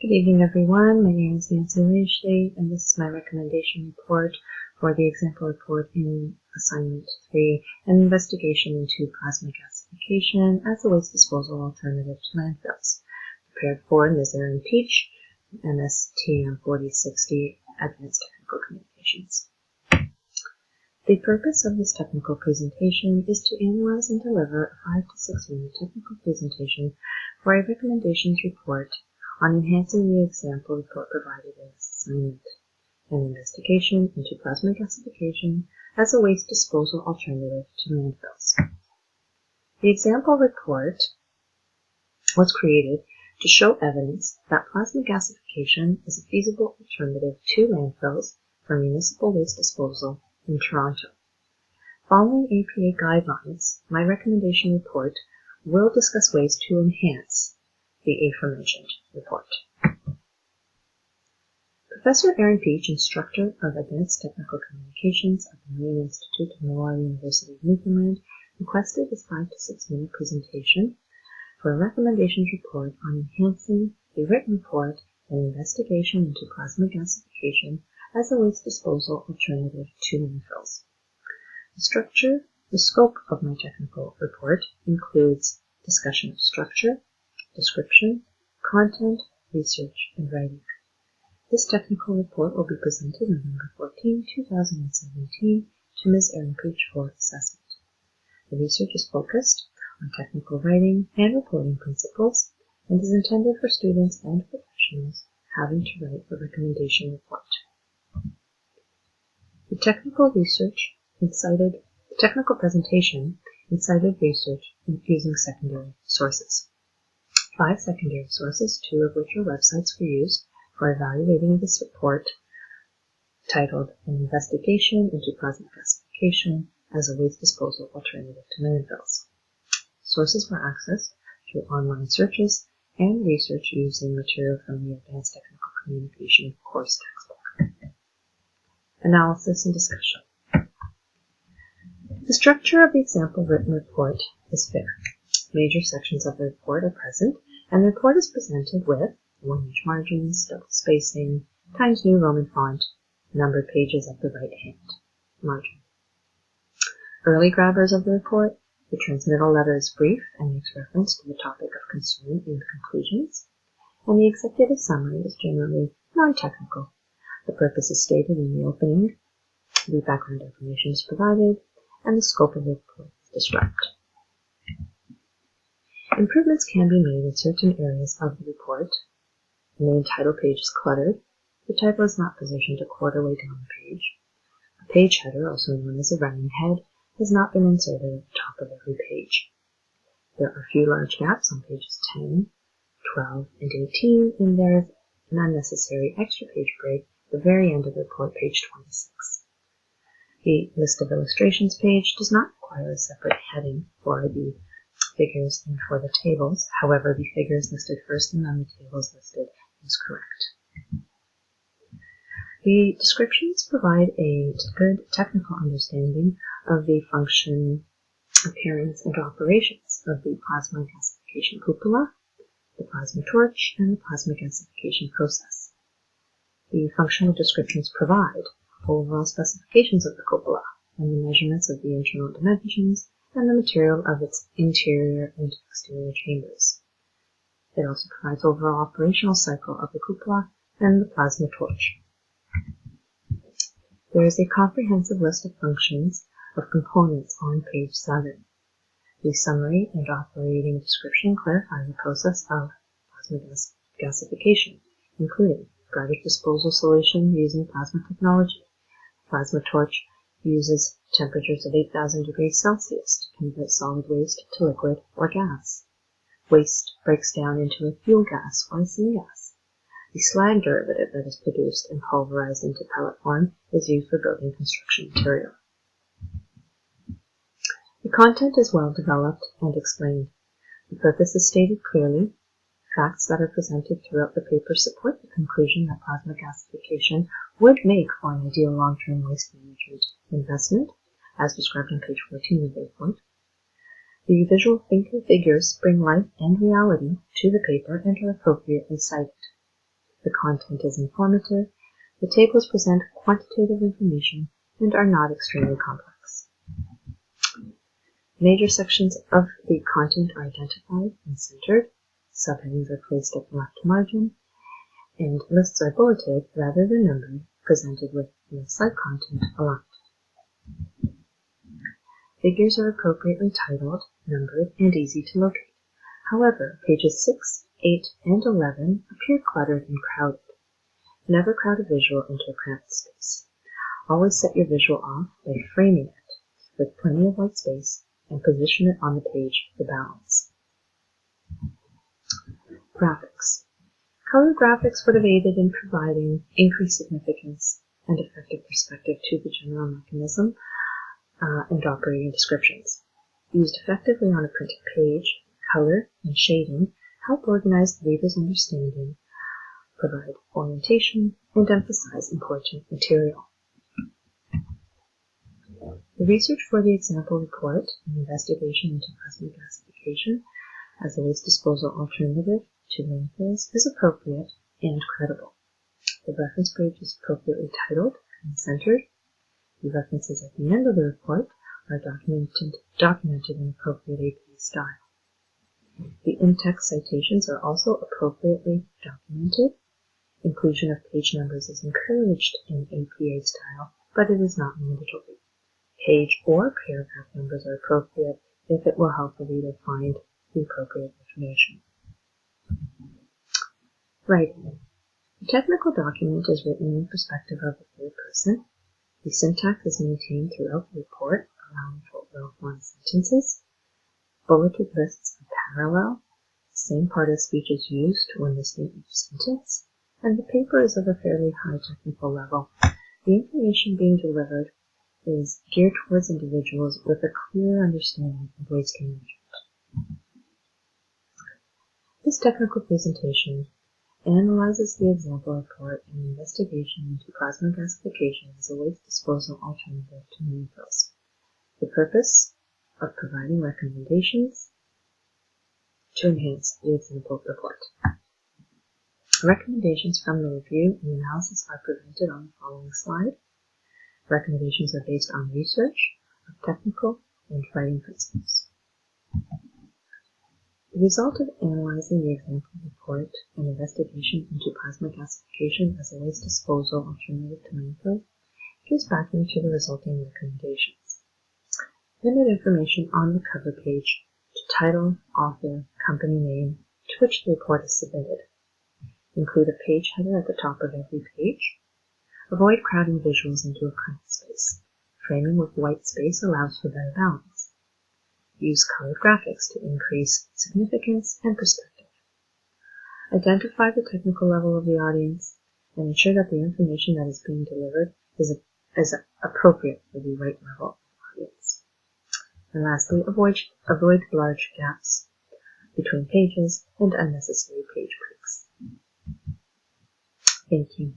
Good evening, everyone. My name is Nancy Lashley, and this is my recommendation report for the example report in Assignment 3, an investigation into plasma gasification as a waste disposal alternative to landfills, prepared for Ms. Erin Peach, MSTM 4060, Advanced Technical Communications. The purpose of this technical presentation is to analyze and deliver a 5 to 6 minute technical presentation for a recommendations report on enhancing the example report provided in this assignment, an investigation into plasma gasification as a waste disposal alternative to landfills. The example report was created to show evidence that plasma gasification is a feasible alternative to landfills for municipal waste disposal in Toronto. Following APA guidelines, my recommendation report will discuss ways to enhance the aforementioned report. Professor Erin Peach, instructor of Advanced Technical Communications at the Marine Institute of Moore University of Newfoundland, requested this 5 to 6 minute presentation for a recommendations report on enhancing the written report and investigation into plasma gasification as a waste disposal alternative to landfills. The scope of my technical report includes discussion of structure, description, content, research, and writing. This technical report will be presented November 14, 2017 to Ms. Erin Peach for assessment. The research is focused on technical writing and reporting principles and is intended for students and professionals having to write a recommendation report. The technical presentation incited research using secondary sources. 5 secondary sources, 2 of which are websites were used for evaluating this report, titled An Investigation into Plasma Gasification as a Waste Disposal Alternative to Landfills. Sources were accessed through online searches and research using material from the Advanced Technical Communication course textbook. Analysis and discussion. The structure of the example written report is fair. Major sections of the report are present, and the report is presented with 1-inch margins, double spacing, Times New Roman font, numbered pages at the right-hand margin. Early grabbers of the report: the transmittal letter is brief and makes reference to the topic of concern in the conclusions, and the executive summary is generally non-technical. The purpose is stated in the opening, the background information is provided, and the scope of the report is described. Improvements can be made in certain areas of the report. The main title page is cluttered. The title is not positioned a quarter way down the page. A page header, also known as a running head, has not been inserted at the top of every page. There are a few large gaps on pages 10, 12, and 18, and there is an unnecessary extra page break at the very end of the report, page 26. The list of illustrations page does not require a separate heading for the figures and for the tables. However, the figures listed first and then the tables listed is correct. The descriptions provide a good technical understanding of the function, appearance, and operations of the plasma gasification cupola, the plasma torch, and the plasma gasification process. The functional descriptions provide overall specifications of the cupola and the measurements of the internal dimensions and the material of its interior and exterior chambers. It also provides overall operational cycle of the cupola and the plasma torch. There is a comprehensive list of functions of components on page 7. The summary and operating description clarify the process of plasma gasification, including garbage disposal solution using plasma technology. Plasma torch uses temperatures of 8,000 degrees Celsius to convert solid waste to liquid or gas. Waste breaks down into a fuel gas or a syngas. The slag derivative that is produced and pulverized into pellet form is used for building construction material. The content is well developed and explained. The purpose is stated clearly. Facts that are presented throughout the paper support the conclusion that plasma gasification would make for an ideal long-term waste management investment, as described on page 14 of the report. The visual figures bring life and reality to the paper and are appropriately cited. The content is informative. The tables present quantitative information and are not extremely complex. Major sections of the content are identified and centered. Subheadings are placed at the left margin, and lists are bulleted rather than numbered, presented with the site content aligned. Figures are appropriately titled, numbered, and easy to locate. However, pages 6, 8, and 11 appear cluttered and crowded. Never crowd a visual into a cramped space. Always set your visual off by framing it with plenty of white space and position it on the page for balance. Graphics. Color graphics would have aided in providing increased significance and effective perspective to the general mechanism and operating descriptions. Used effectively on a printed page, color and shading help organize the reader's understanding, provide orientation, and emphasize important material. The research for the example report, an investigation into plasma gasification as a waste disposal alternative to landfills, is appropriate and credible. The reference page is appropriately titled and centered. The references at the end of the report are documented in appropriate APA style. The in-text citations are also appropriately documented. Inclusion of page numbers is encouraged in APA style, but it is not mandatory. Page or paragraph numbers are appropriate if it will help the reader find the appropriate information. Writing. The technical document is written in the perspective of the third person. The syntax is maintained throughout the report, allowing for well-formed sentences. Bulleted lists are parallel. The same part of speech is used when listing each sentence, and the paper is of a fairly high technical level. The information being delivered is geared towards individuals with a clear understanding of waste management. This technical presentation analyzes the example report and investigation into plasma gasification as a waste disposal alternative to landfills. The purpose of providing recommendations to enhance the example report. Recommendations from the review and analysis are presented on the following slide. Recommendations are based on research of technical and writing principles. The result of analyzing the example report and investigation into plasma gasification as a waste disposal alternative to landfill gives backing to the resulting recommendations. Limit information on the cover page to title, author, company name to which the report is submitted. Include a page header at the top of every page. Avoid crowding visuals into a cramped space. Framing with white space allows for better balance. Use colored graphics to increase significance and perspective. Identify the technical level of the audience and ensure that the information that is being delivered is appropriate for the right level of audience. And lastly, avoid large gaps between pages and unnecessary page breaks. Thank you.